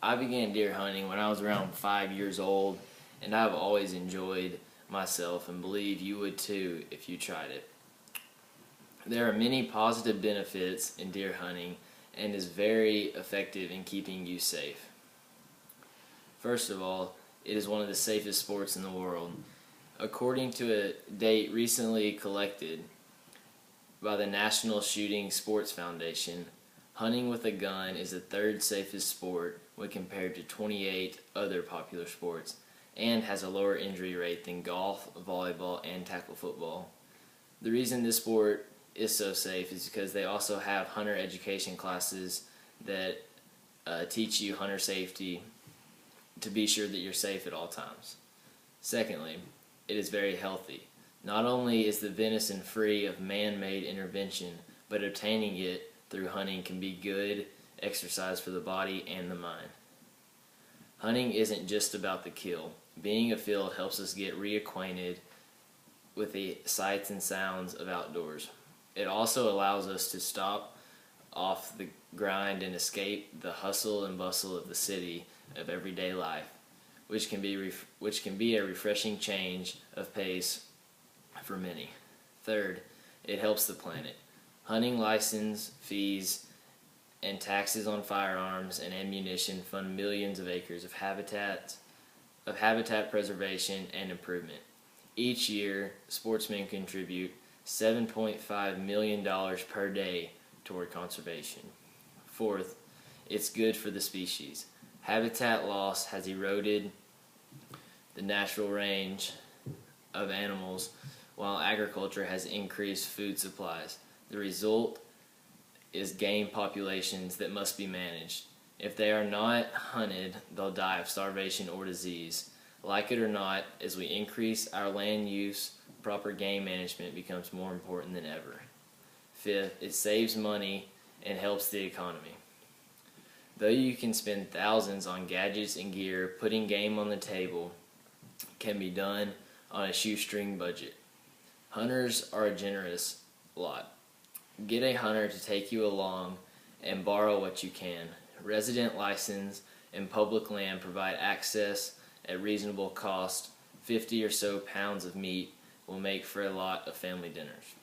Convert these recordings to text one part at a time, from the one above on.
I began deer hunting when I was around 5 years old, and I've always enjoyed myself and believe you would too if you tried it. There are many positive benefits in deer hunting and is very effective in keeping you safe. First of all, it is one of the safest sports in the world. According to a data recently collected by the National Shooting Sports Foundation, hunting with a gun is the third safest sport when compared to 28 other popular sports, and has a lower injury rate than golf, volleyball, and tackle football. The reason this sport is so safe is because they also have hunter education classes that teach you hunter safety to be sure that you're safe at all times. Secondly, it is very healthy. Not only is the venison free of man-made intervention, but obtaining it through hunting can be good exercise for the body and the mind. Hunting isn't just about the kill. Being afield helps us get reacquainted with the sights and sounds of outdoors. It also allows us to stop off the grind and escape the hustle and bustle of the city of everyday life, which can be a refreshing change of pace for many. Third, it helps the planet. Hunting license fees and taxes on firearms and ammunition fund millions of acres of habitat preservation and improvement. Each year, sportsmen contribute $7.5 million per day toward conservation. Fourth, it's good for the species. Habitat loss has eroded the natural range of animals, while agriculture has increased food supplies. The result is game populations that must be managed. If they are not hunted, they'll die of starvation or disease. Like it or not, as we increase our land use, proper game management becomes more important than ever. Fifth, it saves money and helps the economy. Though you can spend thousands on gadgets and gear, putting game on the table can be done on a shoestring budget. Hunters are a generous lot. Get a hunter to take you along and borrow what you can. Resident license and public land provide access at reasonable cost. 50 or so pounds of meat will make for a lot of family dinners.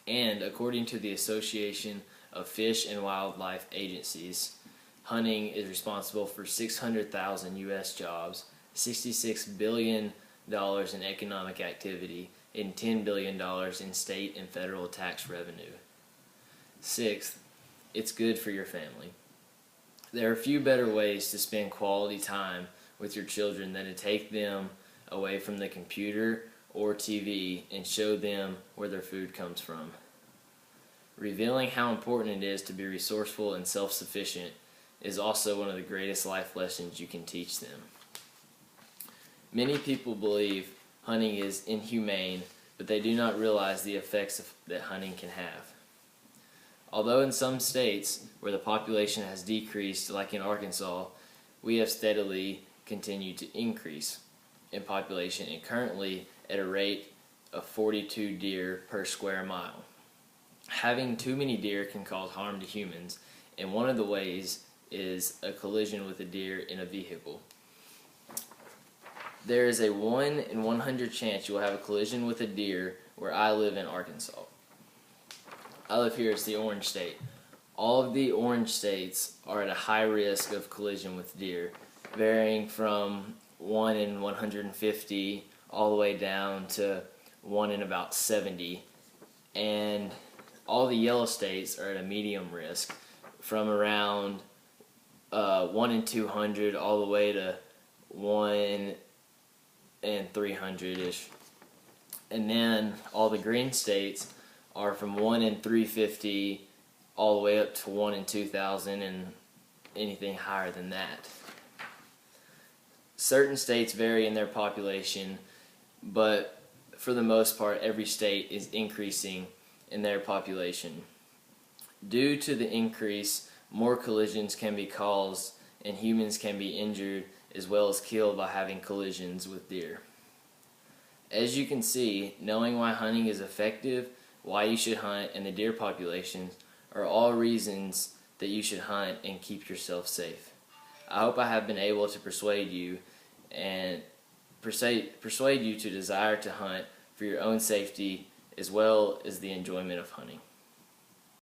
And according to the Association of Fish and Wildlife Agencies, hunting is responsible for 600,000 U.S. jobs, $66 billion in economic activity, and $10 billion in state and federal tax revenue. Sixth, it's good for your family. There are few better ways to spend quality time with your children than to take them away from the computer or TV and show them where their food comes from. Revealing how important it is to be resourceful and self-sufficient is also one of the greatest life lessons you can teach them. Many people believe hunting is inhumane, but they do not realize the effects that hunting can have. Although in some states where the population has decreased, like in Arkansas, we have steadily continued to increase in population and currently at a rate of 42 deer per square mile. Having too many deer can cause harm to humans, and one of the ways is a collision with a deer in a vehicle. There is a 1 in 100 chance you will have a collision with a deer where I live in Arkansas. I live here, it's the Orange State. All of the orange states are at a high risk of collision with deer, varying from 1 in 150 all the way down to 1 in about 70. And all the yellow states are at a medium risk, from around 1 in 200 all the way to 1 in 300-ish. And then all the green states are from 1 in 350 all the way up to 1 in 2,000 and anything higher than that. Certain states vary in their population, but for the most part, every state is increasing in their population. Due to the increase, more collisions can be caused and humans can be injured as well as killed by having collisions with deer. As you can see, knowing why hunting is effective, why you should hunt, and the deer populations are all reasons that you should hunt and keep yourself safe. I hope I have been able to persuade you to desire to hunt for your own safety as well as the enjoyment of hunting.